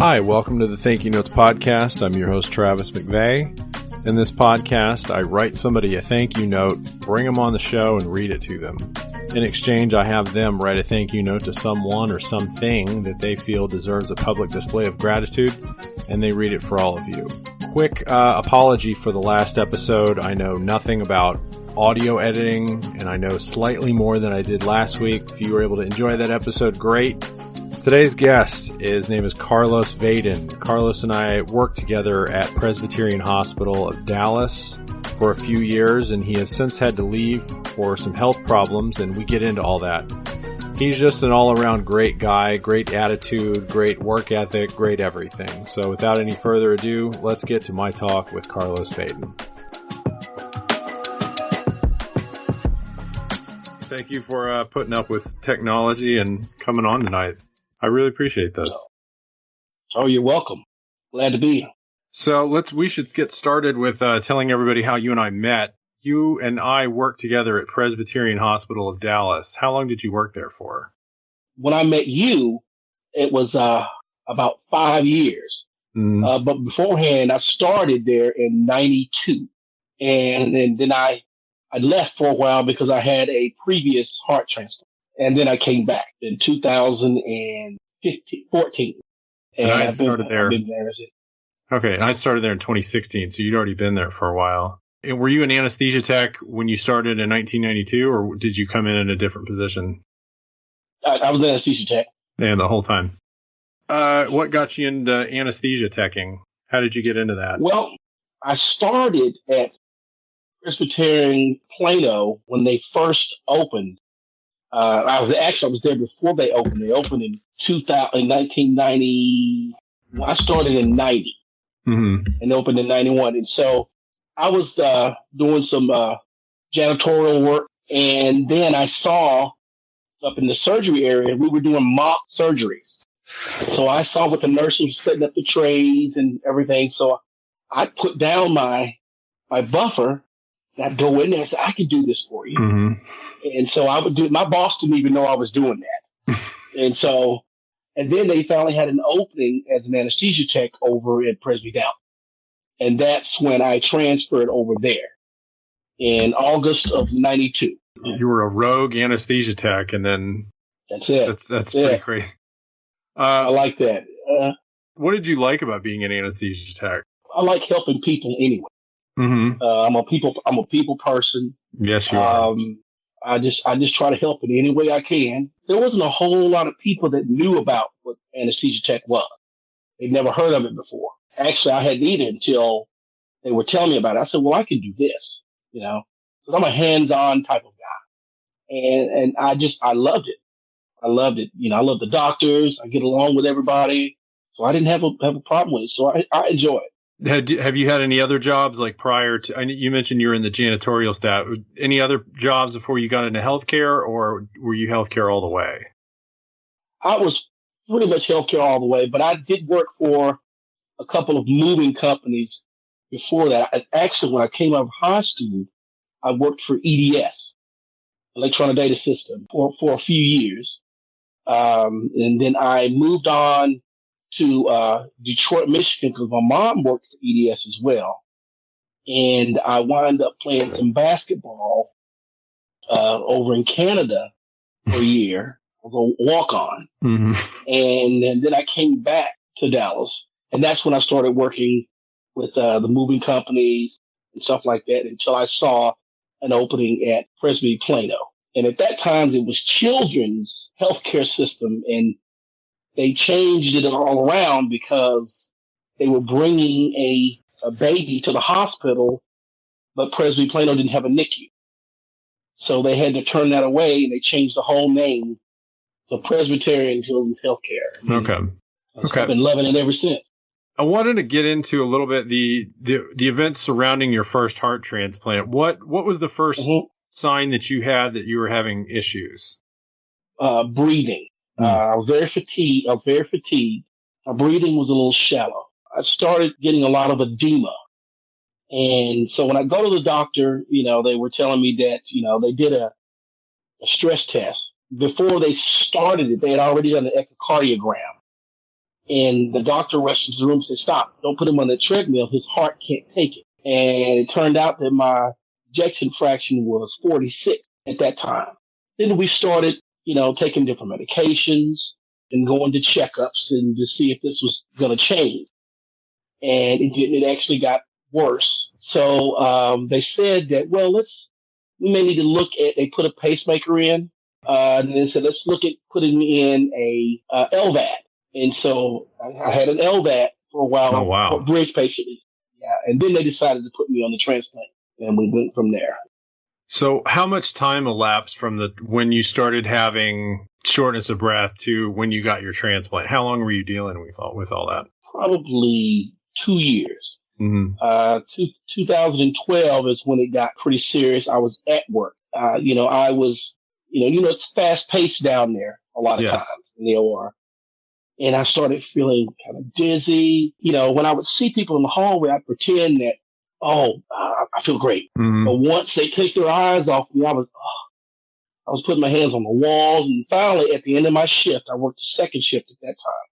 Hi, welcome to the Thank You Notes podcast. I'm your host, Travis McVeigh. In this podcast, I write somebody a thank you note, bring them on the show, and read it to them. In exchange, I have them write a thank you note to someone or something that they feel deserves a public display of gratitude, and they read it for all of you. Quick apology for the last episode. I know nothing about audio editing, and I know slightly more than I did last week. If you were able to enjoy that episode, great. Today's guest, his name is Carlos Vaden. Carlos and I worked together at Presbyterian Hospital of Dallas for a few years, and he has since had to leave for some health problems, and we get into all that. He's just an all-around great guy, great attitude, great work ethic, great everything. So without any further ado, let's get to my talk with Carlos Vaden. Thank you for putting up with technology and coming on tonight. I really appreciate this. Oh, you're welcome. Glad to be here. So we should get started with telling everybody how you and I met. You and I worked together at Presbyterian Hospital of Dallas. How long did you work there for? When I met you, it was about 5 years. But beforehand, I started there in 92. And then I left for a while because I had a previous heart transplant. And then I came back in 2014. And I started there. I've been there since. Okay, and I started there in 2016, so you'd already been there for a while. And were you an anesthesia tech when you started in 1992, or did you come in a different position? I was an anesthesia tech. Yeah, the whole time. What got you into anesthesia teching? How did you get into that? Well, I started at Presbyterian Plano when they first opened. I was there before they opened. They opened in 1990. Well, I started in 90 and they opened in 91. And so I was doing some janitorial work. And then I saw up in the surgery area, we were doing mock surgeries. So I saw what the nurses were setting up the trays and everything. So I put down my buffer. I'd go in there and say, I can do this for you. And so I would do it. My boss didn't even know I was doing that. and then they finally had an opening as an anesthesia tech over at Presby Dallas. And that's when I transferred over there in August of 92. You were a rogue anesthesia tech, and then that's it. That's pretty crazy. I like that. What did you like about being an anesthesia tech? I like helping people anyway. I'm a people person. Yes, you are. I just try to help in any way I can. There wasn't a whole lot of people that knew about what anesthesia tech was. They'd never heard of it before. Actually, I hadn't either until they were telling me about it. I said, well, I can do this, because I'm a hands-on type of guy. And I loved it. I loved it. I love the doctors. I get along with everybody. So I didn't have a problem with it. So I enjoy it. Have you had any other jobs like prior to, you mentioned you were in the janitorial staff, any other jobs before you got into healthcare, or were you healthcare all the way? I was pretty much healthcare all the way, but I did work for a couple of moving companies before that. Actually, when I came out of high school, I worked for EDS, Electronic Data System, for a few years. And then I moved on to Detroit, Michigan, because my mom worked for EDS as well. And I wound up playing some basketball over in Canada for a year. I'll go walk on. And then I came back to Dallas. And that's when I started working with the moving companies and stuff like that until I saw an opening at Presby Plano. And at that time, it was children's healthcare system, and they changed it all around because they were bringing a baby to the hospital, but Presby Plano didn't have a NICU. So they had to turn that away, and they changed the whole name to Presbyterian Children's Healthcare. Okay. I've been loving it ever since. I wanted to get into a little bit the events surrounding your first heart transplant. What was the first sign that you had that you were having issues? Breathing. I was very fatigued. My breathing was a little shallow. I started getting a lot of edema. And so when I go to the doctor, they were telling me that, they did a stress test. Before they started it, they had already done an echocardiogram. And the doctor rushed into the room and said, stop, don't put him on the treadmill. His heart can't take it. And it turned out that my ejection fraction was 46 at that time. Then we started, taking different medications and going to checkups and to see if this was going to change. And it didn't. It actually got worse. So they said that, we may need to look at, they put a pacemaker in. And they said, let's look at putting in a LVAD. And so I had an LVAD for a while. Oh, wow. For a bridge patient. Yeah. And then they decided to put me on the transplant, and we went from there. So how much time elapsed from when you started having shortness of breath to when you got your transplant? How long were you dealing with all that? Probably 2 years. Mm-hmm. 2012 is when it got pretty serious. I was at work. I was, it's fast paced down there a lot of times in the OR. And I started feeling kind of dizzy. When I would see people in the hallway, I'd pretend that, I feel great. Mm-hmm. But once they take their eyes off me, I was putting my hands on the walls. And finally, at the end of my shift, I worked the second shift at that time.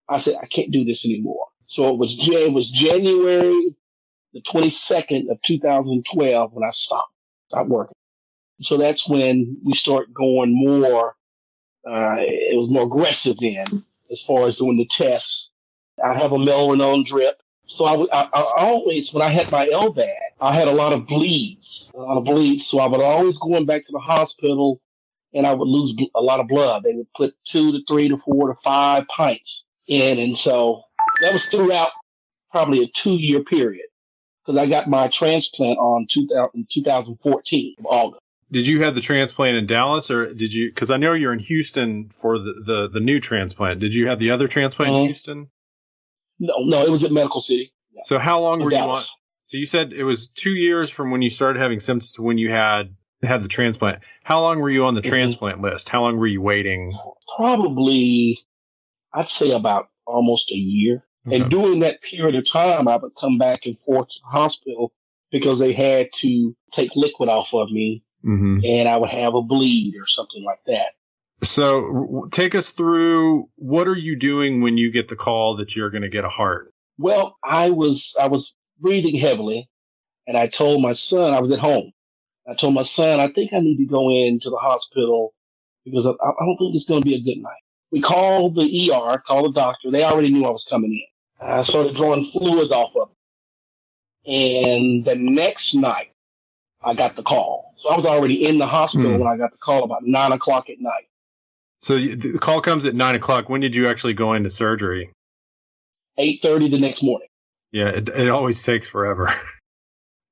I said, I can't do this anymore. So it was January the 22nd of 2012 when I stopped working. So that's when we start going more, it was more aggressive then as far as doing the tests. I have a melatonin drip. So I always, when I had my LVAD, I had a lot of bleeds. So I would always going back to the hospital and I would lose a lot of blood. They would put 2 to 3 to 4 to 5 pints in. And so that was throughout probably a 2-year period because I got my transplant in 2014 of August. Did you have the transplant in Dallas or did you, because I know you're in Houston for the new transplant. Did you have the other transplant in Houston? No, it was at Medical City. Yeah. So how long were you Dallas. on? So you said it was 2 years from when you started having symptoms to when you had the transplant. How long were you on the transplant list? How long were you waiting? Probably, I'd say about almost a year. Okay. And during that period of time, I would come back and forth to the hospital because they had to take liquid off of me, and I would have a bleed or something like that. So take us through, what are you doing when you get the call that you're going to get a heart? Well, I was breathing heavily, and I told my son, I was at home. I told my son, I think I need to go into the hospital because I don't think it's going to be a good night. We called the ER, called the doctor. They already knew I was coming in. I started drawing fluids off of him. And the next night, I got the call. So I was already in the hospital when I got the call about 9 o'clock at night. So the call comes at 9 o'clock. When did you actually go into surgery? 8:30 the next morning. Yeah, it always takes forever.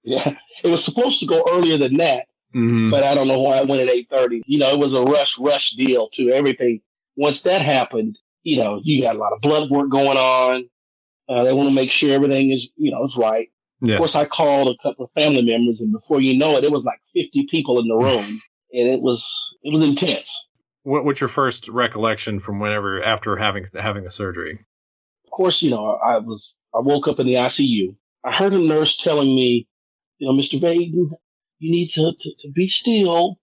Yeah, it was supposed to go earlier than that, but I don't know why I went at 8:30. It was a rush deal to everything. Once that happened, you got a lot of blood work going on. They want to make sure everything is, is right. Yes. Of course, I called a couple of family members, and before you know it, it was like 50 people in the room, and it was intense. What's your first recollection from after having the surgery? Of course, I woke up in the ICU. I heard a nurse telling me, Mr. Vaden, you need to be still.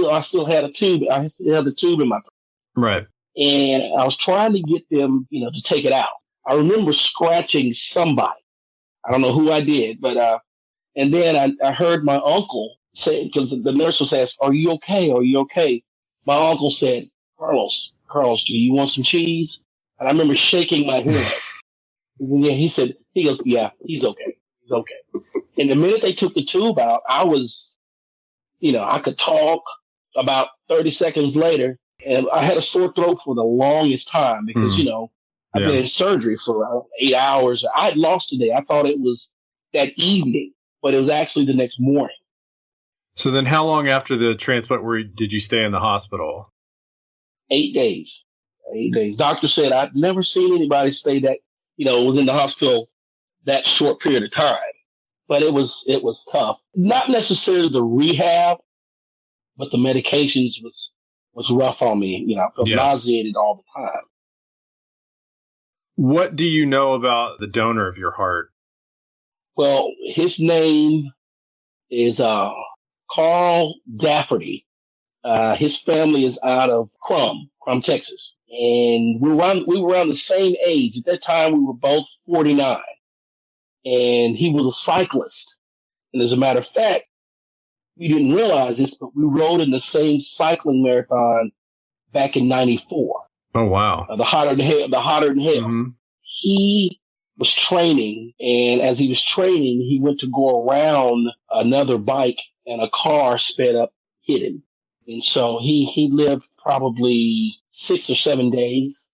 I still had a tube. I still had the tube in my throat. Right. And I was trying to get them, to take it out. I remember scratching somebody. I don't know who I did, but and then I heard my uncle say, because the nurse was asking, "Are you okay? Are you okay?" My uncle said, Carlos, do you want some cheese? And I remember shaking my head. And he goes, yeah, he's okay. He's okay. And the minute they took the tube out, I was, I could talk. About 30 seconds later, and I had a sore throat for the longest time because, I've been in surgery for around 8 hours. I had lost today. I thought it was that evening, but it was actually the next morning. So then how long after the transplant did you stay in the hospital? 8 days. 8 days. Doctor said I'd never seen anybody stay that, was in the hospital that short period of time. But it was tough. Not necessarily the rehab, but the medications was rough on me. I felt nauseated all the time. What do you know about the donor of your heart? Well, his name is Carl Dafferty. His family is out of Crum, from Texas. And we were around the same age. At that time, we were both 49. And he was a cyclist. And as a matter of fact, we didn't realize this, but we rode in the same cycling marathon back in '94. Oh, wow. The Hotter Than Hell. Mm-hmm. He was training, and as he was training, he went to go around another bike, and a car sped up, hit him. And so he lived probably 6 or 7 days.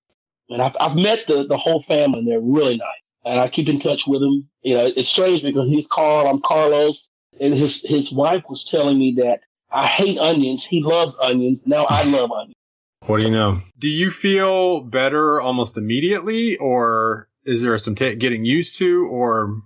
And I've met the whole family, and they're really nice. And I keep in touch with him. You know, it's strange because he's Carl, I'm Carlos. And his wife was telling me that I hate onions. He loves onions. Now I love onions. What do you know? Do you feel better almost immediately, or is there some getting used to, or?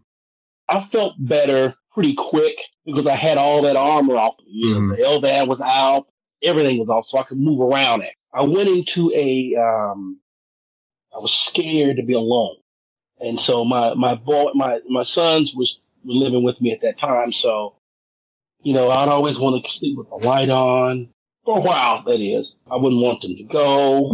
I felt better pretty quick because I had all that armor off. You know, the LVAD was out. Everything was off, so I could move around it. I went into I was scared to be alone. And so my sons were living with me at that time. So, you know, I'd always want to sleep with the light on for a while. That is, I wouldn't want them to go,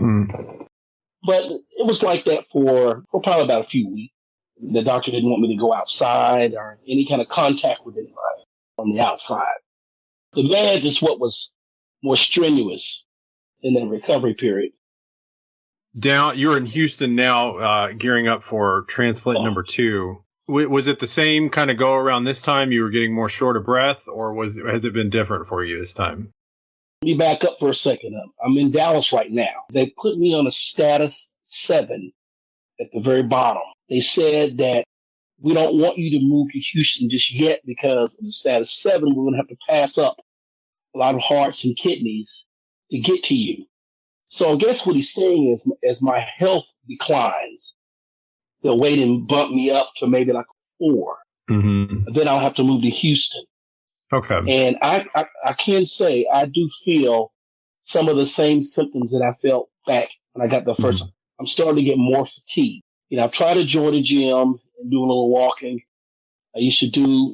but it was like that for probably about a few weeks. The doctor didn't want me to go outside or any kind of contact with anybody on the outside. The meds is what was more strenuous in the recovery period. You're in Houston now, gearing up for transplant number 2. Was it the same kind of go around this time? You were getting more short of breath, or has it been different for you this time? Let me back up for a second. I'm in Dallas right now. They put me on a status 7 at the very bottom. They said that we don't want you to move to Houston just yet because of the status 7. We're going to have to pass up a lot of hearts and kidneys to get to you. So I guess what he's saying is, as my health declines, they'll wait and bump me up to maybe like 4. Mm-hmm. Then I'll have to move to Houston. Okay. And I can say I do feel some of the same symptoms that I felt back when I got the first one. I'm starting to get more fatigue. You know, I've tried to join a gym and do a little walking. I used to do,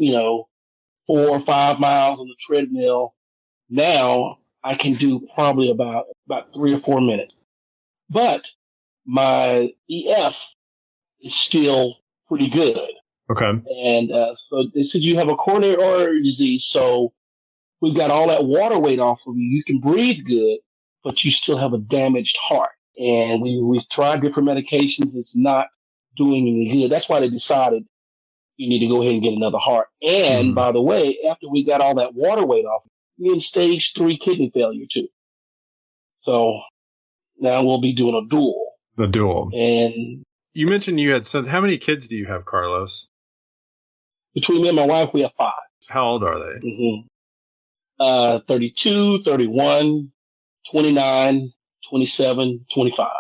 4 or 5 miles on the treadmill. Now I can do probably about 3 or 4 minutes. But my EF is still pretty good. Okay. And so they said you have a coronary artery disease, so we've got all that water weight off of you. You can breathe good, but you still have a damaged heart. And we've tried different medications. It's not doing any good. That's why they decided you need to go ahead and get another heart. And by the way, after we got all that water weight off, we're in stage 3 kidney failure too. So now we'll be doing a dual. The dual. And you mentioned you had sons. How many kids do you have, Carlos? Between me and my wife, we have 5. How old are they? 32, 31, 29, 27, 25.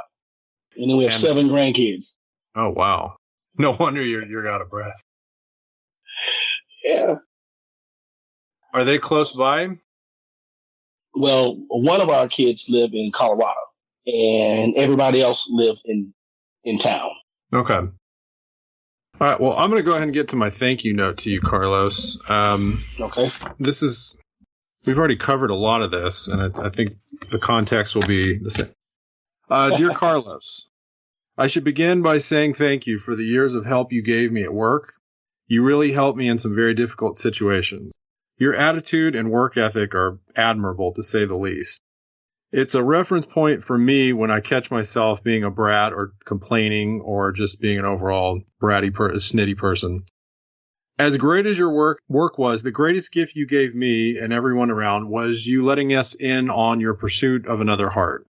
And then we have 7 grandkids. Oh, wow. No wonder you're out of breath. Yeah. Are they close by? Well, one of our kids live in Colorado, and everybody else lives in town. Okay. All right. Well, I'm going to go ahead and get to my thank you note to you, Carlos. Okay. We've already covered a lot of this, and I think the context will be the same. Dear Carlos, I should begin by saying thank you for the years of help you gave me at work. You really helped me in some very difficult situations. Your attitude and work ethic are admirable, to say the least. It's a reference point for me when I catch myself being a brat or complaining or just being an overall bratty, snitty person. As great as your work was, the greatest gift you gave me and everyone around was you letting us in on your pursuit of another heart.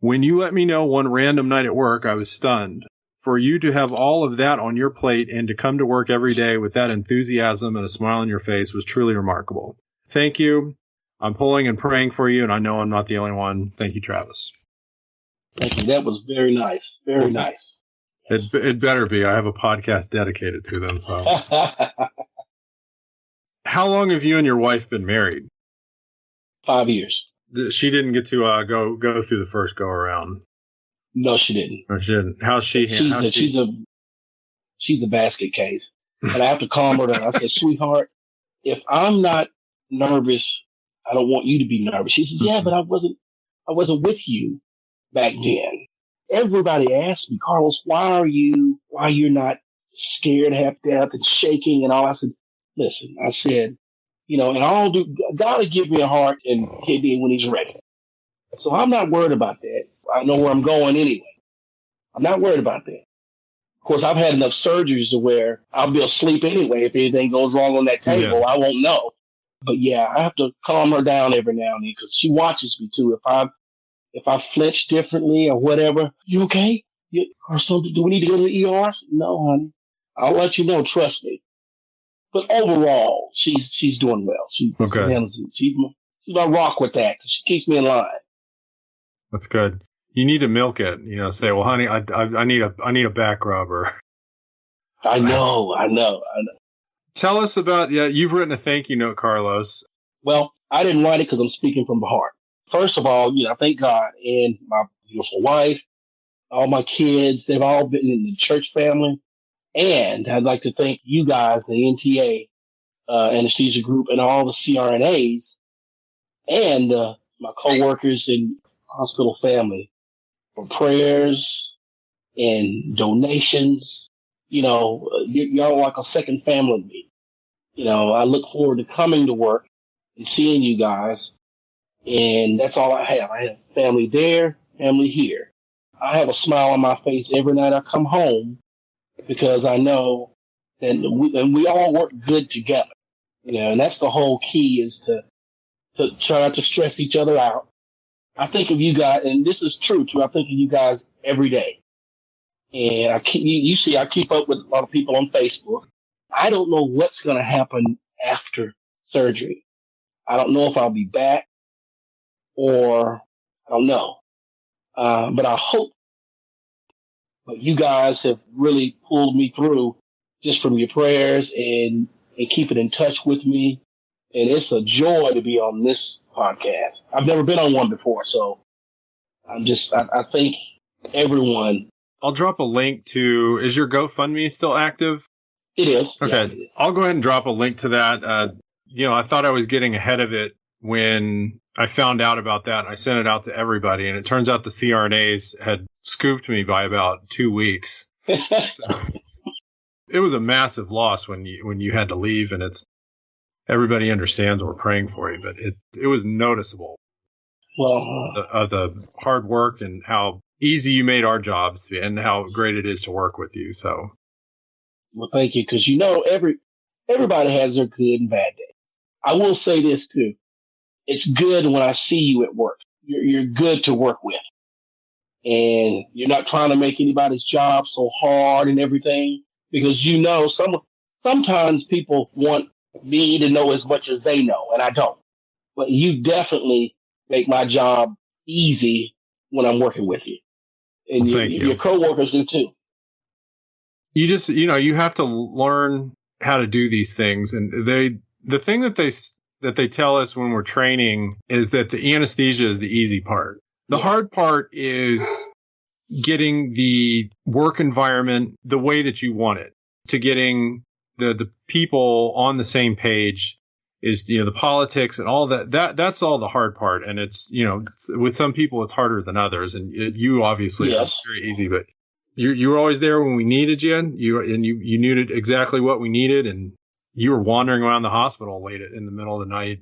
When you let me know one random night at work, I was stunned. For you to have all of that on your plate and to come to work every day with that enthusiasm and a smile on your face was truly remarkable. Thank you. I'm pulling and praying for you, and I know I'm not the only one. Thank you, Travis. Thank you. That was very nice. Very nice. It better be. I have a podcast dedicated to them. So, how long have you and your wife been married? 5 years. She didn't get to go through the first go around. No, she didn't. No, she didn't. How's she? She's a basket case. And I have to calm her down. I said, sweetheart, if I'm not nervous, I don't want you to be nervous. She says, yeah, but I wasn't with you. back then. Everybody asked me, Carlos, why you're not scared half death and shaking and all? I said, listen, I said, and God will give me a heart and kidney when he's ready. So I'm not worried about that. I know where I'm going anyway. I'm not worried about that. Of course, I've had enough surgeries to where I'll be asleep anyway. If anything goes wrong on that table, I won't know. But yeah, I have to calm her down every now and then because she watches me too. If I flinch differently or whatever, you okay? Or something? Do we need to go to the ER? No, honey. I'll let you know. Trust me. But overall, she's doing well. She's my rock with that because she keeps me in line. That's good. You need to milk it. Say, well, honey, I need a back rubber. I know. Tell us about, you've written a thank you note, Carlos. Well, I didn't write it because I'm speaking from the heart. First of all, I thank God and my beautiful wife, all my kids. They've all been in the church family. And I'd like to thank you guys, the NTA anesthesia group, and all the CRNAs, and my coworkers and hospital family for prayers and donations. Y'all are like a second family to me. I look forward to coming to work and seeing you guys. And that's all I have. I have family there, family here. I have a smile on my face every night I come home because I know that we all work good together. And that's the whole key is to try not to stress each other out. I think of you guys, and this is true too. I think of you guys every day. And I keep up with a lot of people on Facebook. I don't know what's going to happen after surgery. I don't know if I'll be back or I don't know. But I hope. But you guys have really pulled me through just from your prayers and keeping in touch with me. And it's a joy to be on this podcast. I've never been on one before, so I thank everyone. I'll drop a link to, is your GoFundMe still active? It is. Okay. Yeah, it is. I'll go ahead and drop a link to that. I thought I was getting ahead of it when I found out about that. I sent it out to everybody, and it turns out the CRNAs had scooped me by about 2 weeks. So, it was a massive loss when you had to leave, and everybody understands we're praying for you, but it was noticeable. Well, of the hard work and how easy you made our jobs and how great it is to work with you. So, well, thank you, because everybody has their good and bad days. I will say this too: it's good when I see you at work. You're good to work with, and you're not trying to make anybody's job so hard and everything. Because sometimes people want me to know as much as they know, and I don't. But you definitely make my job easy when I'm working with you. And your coworkers do too. You just, you have to learn how to do these things. And the thing that they tell us when we're training is that the anesthesia is the easy part. The hard part is getting the work environment the way that you want it, to getting the people on the same page is, the politics and all that's all the hard part. And it's, with some people it's harder than others. And you obviously it's very easy, but you were always there when we needed you. You knew exactly what we needed. And you were wandering around the hospital late in the middle of the night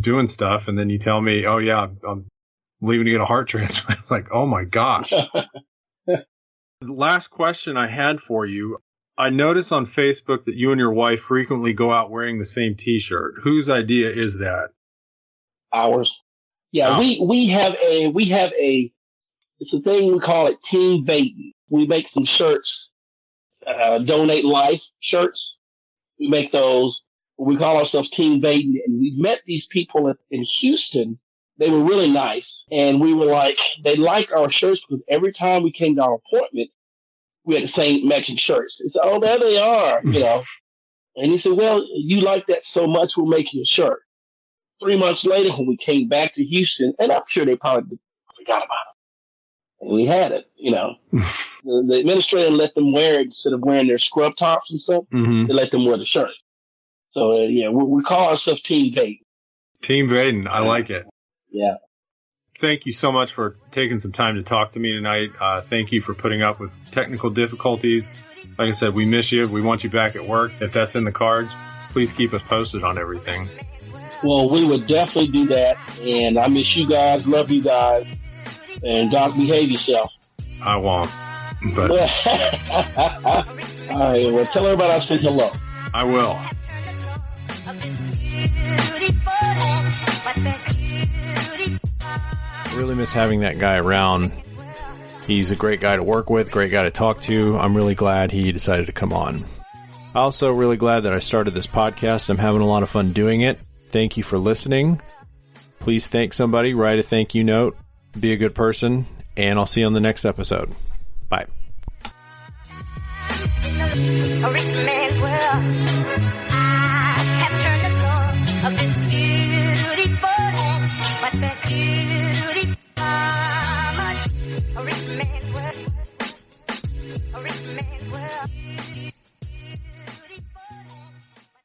doing stuff. And then you tell me, oh yeah, I'm leaving to get a heart transplant. Like, oh my gosh. The last question I had for you. I notice on Facebook that you and your wife frequently go out wearing the same T-shirt. Whose idea is that? Ours. Yeah, we have a it's a thing we call it Team Vaden. We make some shirts, Donate Life shirts. We make those. We call ourselves Team Vaden, and we met these people in Houston. They were really nice, and we were like, they liked our shirts because every time we came to our appointment, we had the same matching shirts. He said, oh, there they are, And he said, well, you like that so much, we're making a shirt. 3 months later, when we came back to Houston, and I'm sure they probably forgot about it. And we had it, The administrator let them wear it instead of wearing their scrub tops and stuff. Mm-hmm. They let them wear the shirt. So, we call ourselves Team Vaden. Team Vaden. I like it. Yeah. thank you so much for taking some time to talk to me tonight. Thank you for putting up with technical difficulties. Like I said, we miss you. We want you back at work. If that's in the cards, please keep us posted on everything. Well, we would definitely do that. And I miss you guys. Love you guys. And Doc, behave yourself. I won't. But All right. Well, tell everybody I said hello. I will. I really miss having that guy around. He's a great guy to work with, great guy to talk to. I'm really glad he decided to come on. Also really glad that I started this podcast. I'm having a lot of fun doing it. Thank you for listening. Please thank somebody, write a thank you note, be a good person, and I'll see you on the next episode. Bye. A rich man's world. I have turned the soul of this beautiful land, but that beauty promised. A rich man's world. A rich man's world.